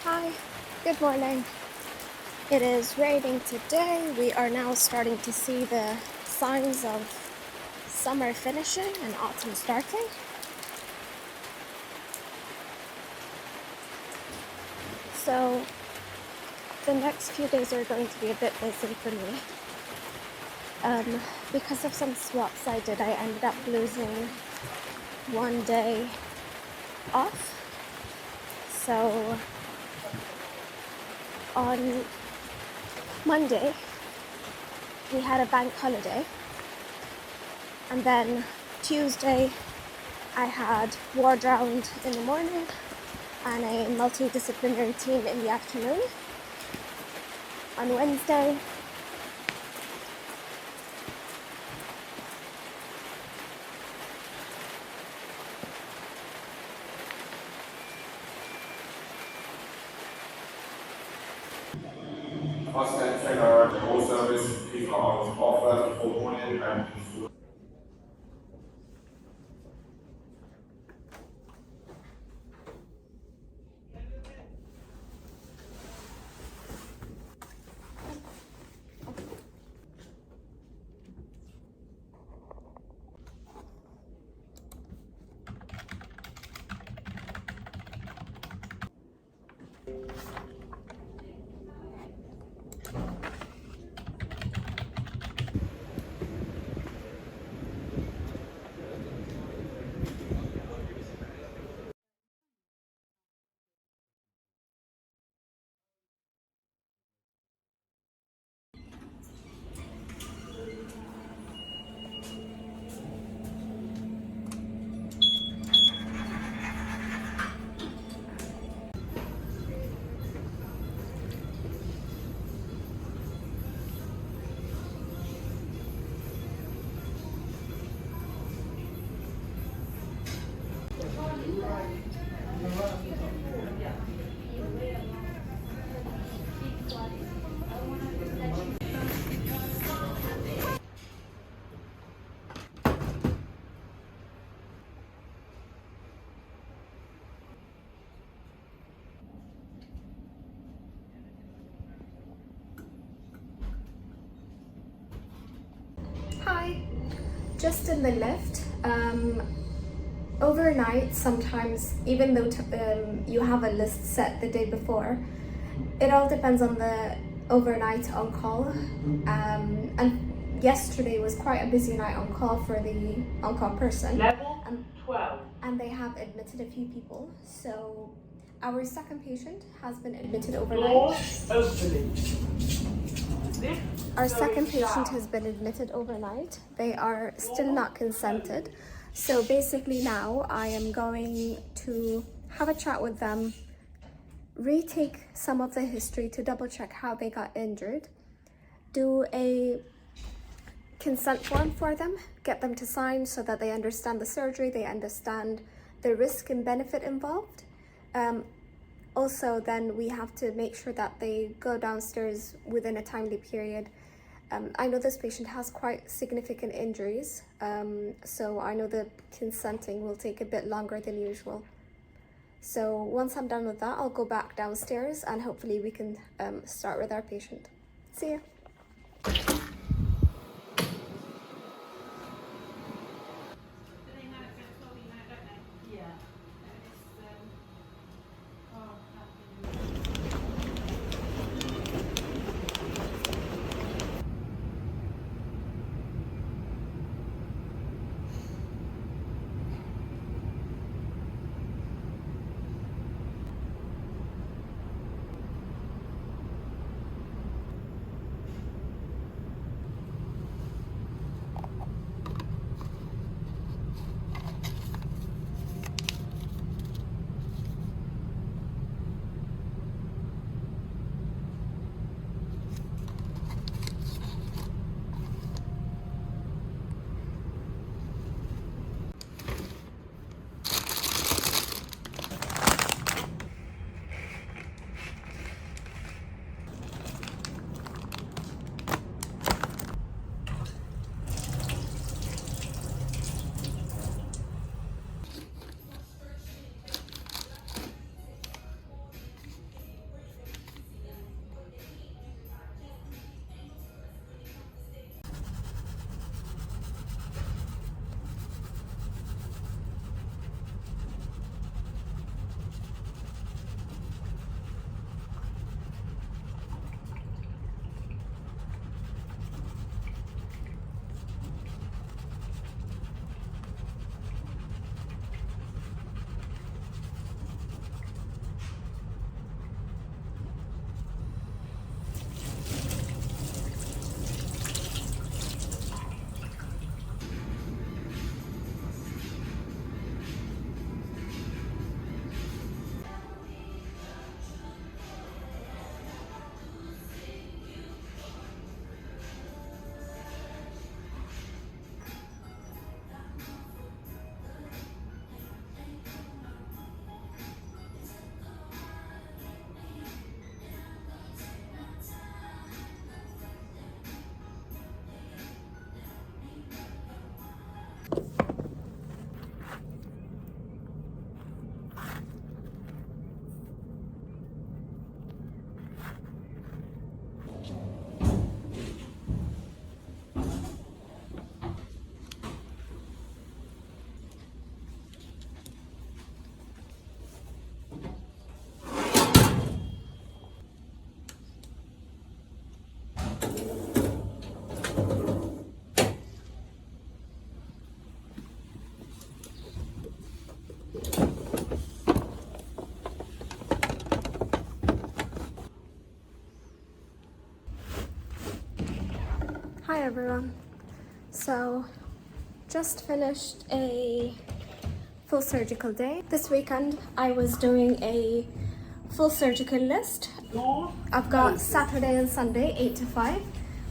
Hi, good morning. It is raining today. We are now starting to see the signs of summer finishing and autumn starting. So the next few days are going to be a bit busy for me. Because of some swaps I did, I ended up losing one day off. So on Monday, we had a bank holiday, and then Tuesday, I had ward round in the morning and a multidisciplinary team in the afternoon. On Wednesday, Postempfänger der Großservice Liefer aus Offer, Proponien and hi, just in the lift. Overnight, sometimes, even though you have a list set the day before, it all depends on the overnight on call. And yesterday was quite a busy night on call for the on call person. Level 12. And they have admitted a few people. So our second patient has been admitted overnight. Our second patient has been admitted overnight. They are still not consented. So basically now I am going to have a chat with them, retake some of the history to double check how they got injured, do a consent form for them, get them to sign so that they understand the surgery, they understand the risk and benefit involved. Also, then we have to make sure that they go downstairs within a timely period. I know this patient has quite significant injuries, so I know the consenting will take a bit longer than usual. So once I'm done with that, I'll go back downstairs and hopefully we can start with our patient. See ya. everyone. So, just finished a full surgical day. This weekend I was doing a full surgical list. I've got Saturday and Sunday 8 to 5,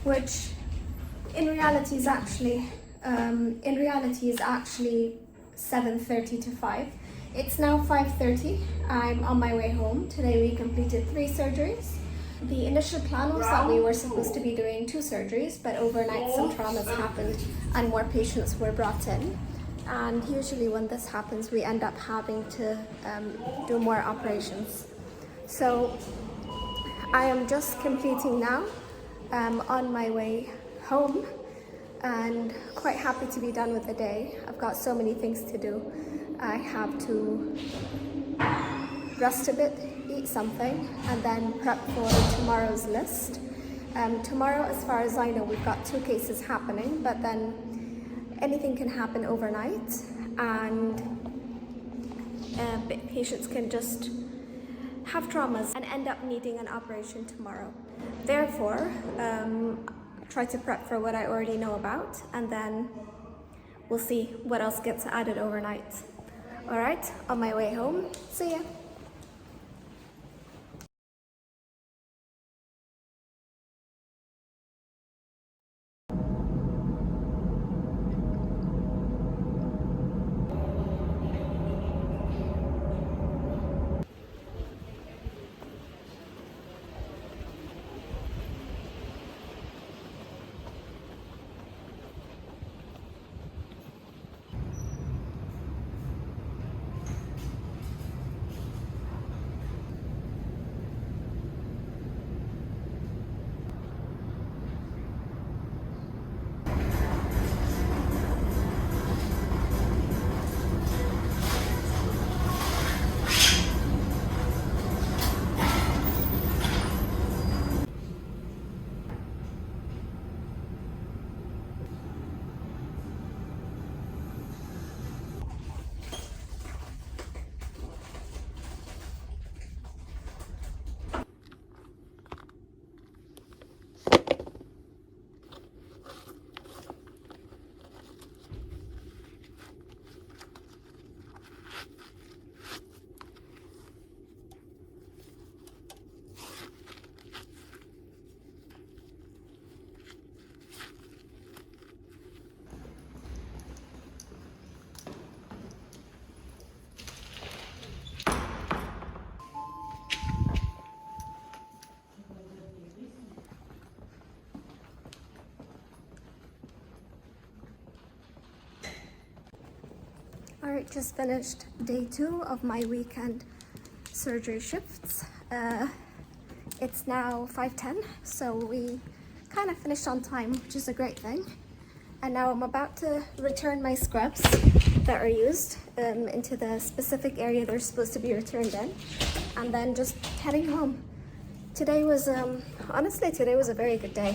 which in reality is actually 7:30 to 5. It's now 5:30. I'm on my way home. Today we completed 3 surgeries. The initial plan was that we were supposed to be doing 2 surgeries, but overnight some traumas happened and more patients were brought in. And usually when this happens, we end up having to do more operations. So I am just completing now, on my way home, and quite happy to be done with the day. I've got so many things to do. I have to rest a bit, eat something, and then prep for tomorrow's list. Tomorrow, as far as I know, we've got 2 cases happening, but then anything can happen overnight, and patients can just have traumas and end up needing an operation tomorrow. Therefore, try to prep for what I already know about, and then we'll see what else gets added overnight. All right, on my way home. See ya. Alright, just finished day 2 of my weekend surgery shifts. It's now 5:10, so we kind of finished on time, which is a great thing. And now I'm about to return my scrubs that are used into the specific area they're supposed to be returned in, and then just heading home. Today was, honestly, today was a very good day.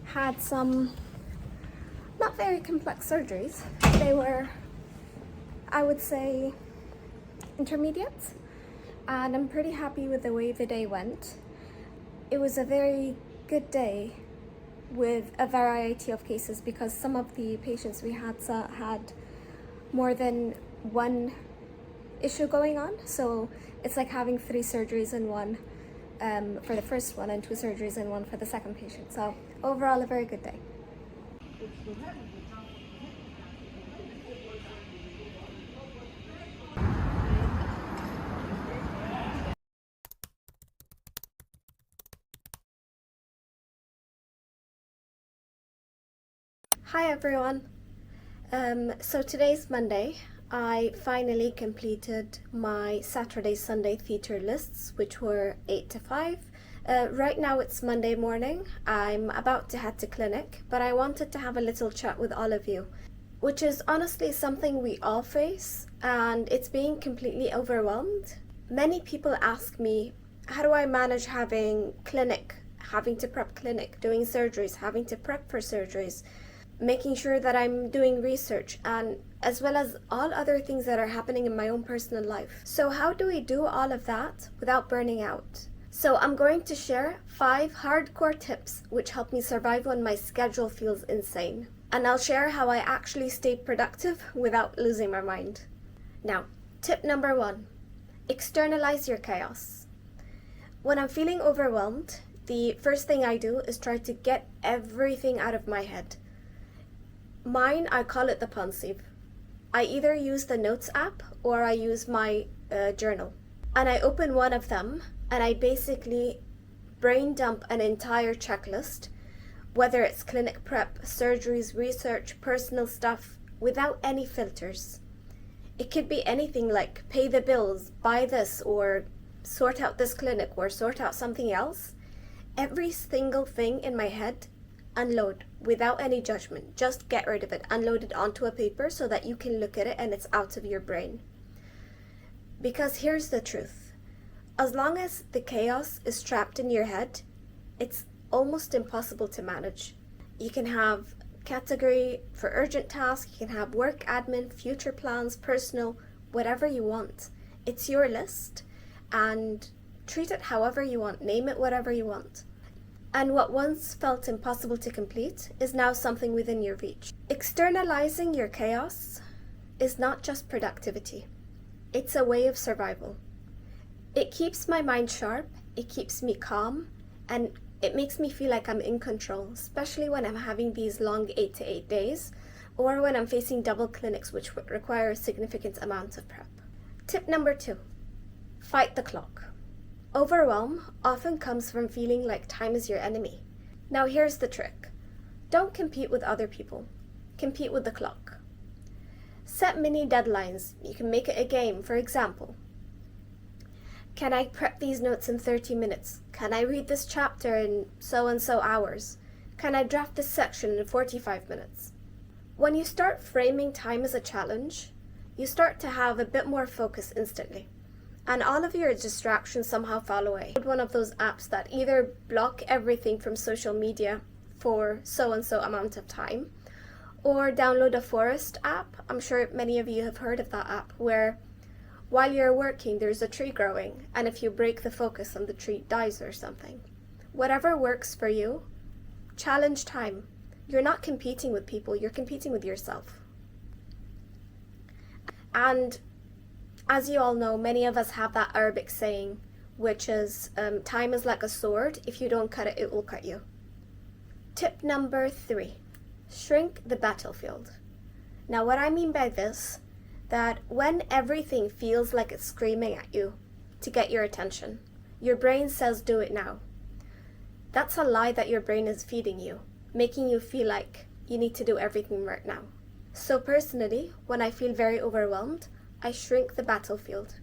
Had some not very complex surgeries. They were, I would say, intermediate, and I'm pretty happy with the way the day went. It was a very good day with a variety of cases because some of the patients we had more than one issue going on. So it's like having 3 surgeries in one for the first one and 2 surgeries in one for the second patient. So overall, a very good day. Hi everyone. So today's Monday. I finally completed my Saturday, Sunday theatre lists, which were 8 to 5. Right now it's Monday morning. I'm about to head to clinic, but I wanted to have a little chat with all of you, which is honestly something we all face, and it's being completely overwhelmed. Many people ask me, how do I manage having clinic, having to prep clinic, doing surgeries, having to prep for surgeries, making sure that I'm doing research, and as well as all other things that are happening in my own personal life. So how do we do all of that without burning out? So I'm going to share 5 hardcore tips which help me survive when my schedule feels insane. And I'll share how I actually stay productive without losing my mind. Now, tip number 1, externalize your chaos. When I'm feeling overwhelmed, the first thing I do is try to get everything out of my head. Mine, I call it the pensieve. I either use the notes app or I use my journal. And I open one of them and I basically brain dump an entire checklist, whether it's clinic prep, surgeries, research, personal stuff, without any filters. It could be anything like pay the bills, buy this, or sort out this clinic, or sort out something else. Every single thing in my head, unload without any judgment. Just get rid of it. Unload it onto a paper so that you can look at it and it's out of your brain. Because here's the truth. As long as the chaos is trapped in your head, it's almost impossible to manage. You can have category for urgent tasks, you can have work, admin, future plans, personal, whatever you want. It's your list and treat it however you want, name it whatever you want. And what once felt impossible to complete is now something within your reach. Externalizing your chaos is not just productivity, it's a way of survival. It keeps my mind sharp, it keeps me calm, and it makes me feel like I'm in control, especially when I'm having these long 8 to 8 days, or when I'm facing double clinics which require a significant amount of prep. Tip number 2, fight the clock. Overwhelm often comes from feeling like time is your enemy. Now here's the trick. Don't compete with other people. Compete with the clock. Set mini deadlines. You can make it a game. For example, can I prep these notes in 30 minutes? Can I read this chapter in so-and-so hours? Can I draft this section in 45 minutes? When you start framing time as a challenge, you start to have a bit more focus instantly. And all of your distractions somehow fall away. One of those apps that either block everything from social media for so-and-so amount of time, or download a forest app. I'm sure many of you have heard of that app, where while you're working, there's a tree growing, and if you break the focus and the tree dies or something. Whatever works for you, challenge time. You're not competing with people, you're competing with yourself. And as you all know, many of us have that Arabic saying, which is, time is like a sword. If you don't cut it, it will cut you. Tip number 3, shrink the battlefield. Now what I mean by this, that when everything feels like it's screaming at you to get your attention, your brain says do it now. That's a lie that your brain is feeding you, making you feel like you need to do everything right now. So personally, when I feel very overwhelmed, I shrink the battlefield.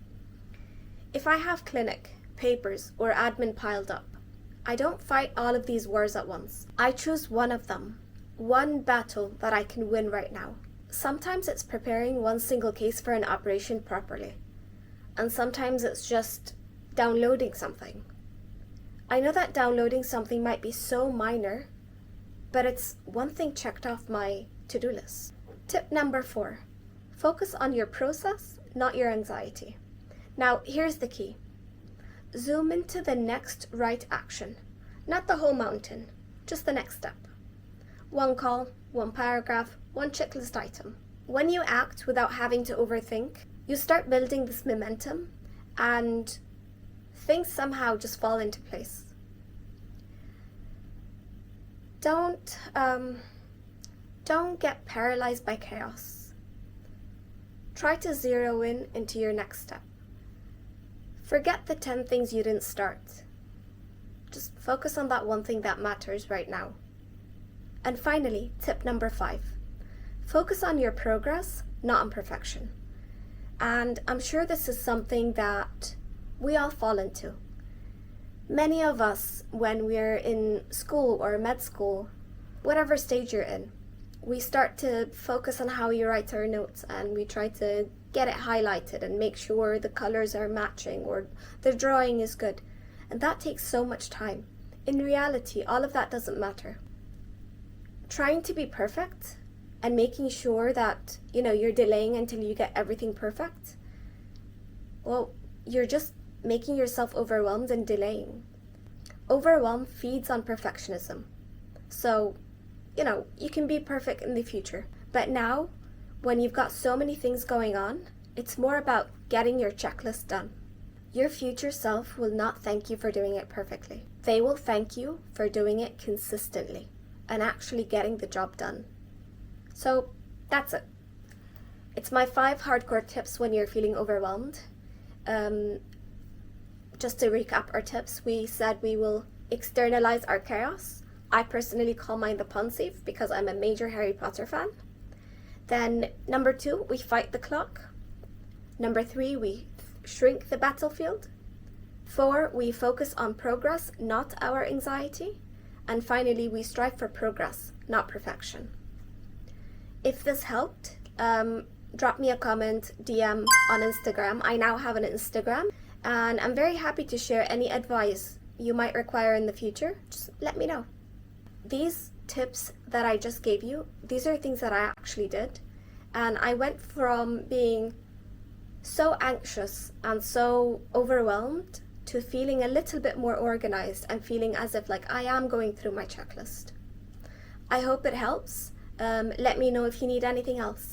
If I have clinic, papers, or admin piled up, I don't fight all of these wars at once. I choose one of them, one battle that I can win right now. Sometimes it's preparing one single case for an operation properly, and sometimes it's just downloading something. I know that downloading something might be so minor, but it's one thing checked off my to-do list. Tip number 4, focus on your process, not your anxiety. Now, here's the key. Zoom into the next right action, not the whole mountain, just the next step. One call, one paragraph, one checklist item. When you act without having to overthink, you start building this momentum and things somehow just fall into place. Don't get paralyzed by chaos. Try to zero in into your next step. Forget the 10 things you didn't start. Just focus on that one thing that matters right now. And finally, tip number 5, focus on your progress, not on perfection. And I'm sure this is something that we all fall into. Many of us, when we're in school or med school, whatever stage you're in, we start to focus on how we write our notes, and we try to get it highlighted and make sure the colors are matching or the drawing is good. And that takes so much time. In reality, all of that doesn't matter. Trying to be perfect and making sure that, you're delaying until you get everything perfect, well, you're just making yourself overwhelmed and delaying. Overwhelm feeds on perfectionism. So, you can be perfect in the future. But now, when you've got so many things going on, it's more about getting your checklist done. Your future self will not thank you for doing it perfectly. They will thank you for doing it consistently and actually getting the job done. So that's it. It's my 5 hardcore tips when you're feeling overwhelmed. Just to recap our tips, we said we will externalize our chaos. I personally call mine the Pensieve because I'm a major Harry Potter fan. Then number 2, we fight the clock. Number 3, we shrink the battlefield. 4, we focus on progress, not our anxiety. And finally, we strive for progress, not perfection. If this helped, drop me a comment, DM on Instagram. I now have an Instagram, and I'm very happy to share any advice you might require in the future. Just let me know. These tips that I just gave you, these are things that I actually did. And I went from being so anxious and so overwhelmed to feeling a little bit more organized and feeling as if like I am going through my checklist. I hope it helps. Let me know if you need anything else.